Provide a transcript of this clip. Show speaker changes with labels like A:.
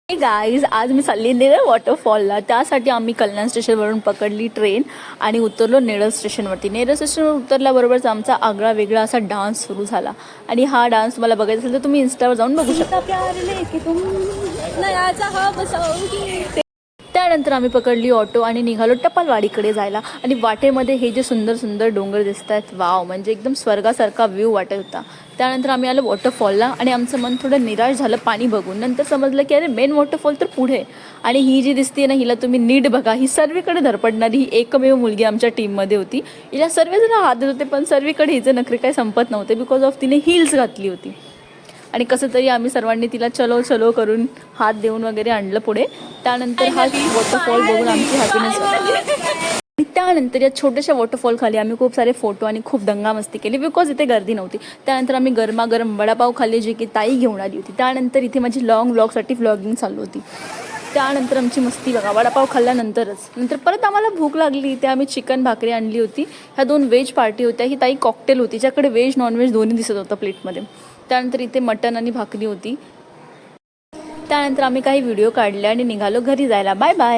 A: Guys आज मी चालली नेरळ वॉटरफॉलला. त्यासाठी आम्ही कल्याण स्टेशनवरून पकडली ट्रेन आणि उतरलो नेरळ स्टेशनवरती. नेरळ स्टेशनवर उतरल्याबरोबरच आमचा आगळा वेगळा असा डान्स सुरू झाला. आणि हा डान्स मला बघायचा असेल तर तुम्ही इंस्टावर जाऊन बघू शकता. त्यानंतर आम्ही पकडली ऑटो आणि निघालो टपालवाडीकडे जायला. आणि वाटेमध्ये हे जे सुंदर सुंदर डोंगर दिसत आहेत, वाव, म्हणजे एकदम स्वर्गासारखा व्ह्यू वाटत होता. त्यानंतर आम्ही आलो वॉटरफॉलला आणि आमचं मन थोडं निराश झालं पाणी बघून. नंतर समजलं की अरे मेन वॉटरफॉल तर पुढे. आणि ही जी दिसते ना, हिला तुम्ही नीट बघा. ही सर्वीकडे धडपडणारी ही एकमेव मुलगी आमच्या टीममध्ये होती. हिला सर्वजण हात देत होते, पण सर्वीकडे हिचे नखरे काही संपत नव्हते बिकॉज ऑफ तिने हिल्स घातली होती. आणि कसं तरी आम्ही सर्वांनी तिला चलो चलो करून हात देऊन वगैरे आणलं पुढे. त्यानंतर हा वॉटरफॉल बघून आमची हॅपीनेस आणि त्यानंतर या छोट्याशा वॉटरफॉल खाली आम्ही खूप सारे फोटो आणि खूप दंगामस्ती केली बिकॉज इथे गर्दी नव्हती. त्यानंतर आम्ही गरमागरम वडापाव खाल्ले, जे की ताई घेऊन आली होती. त्यानंतर इथे माझी लॉंग व्लॉगसाठी व्लॉगिंग चालू होती. त्यानंतर आमची मस्ती बघा, वडापाव खाल्ल्यानंतरच नंतर परत आम्हाला भूक लागली. इथे आम्ही चिकन भाकरी आणली होती. ह्या 2 व्हेज पार्टी होत्या. ही ताई कॉकटेल होती, ज्याकडे व्हेज नॉनव्हेज दोन्ही दिसत होतं प्लेटमध्ये. त्यानंतर इथे मटन आणि भाकरी होती. त्यानंतर आम्ही काही व्हिडिओ काढले आणि निघालो घरी जायला. Bye bye.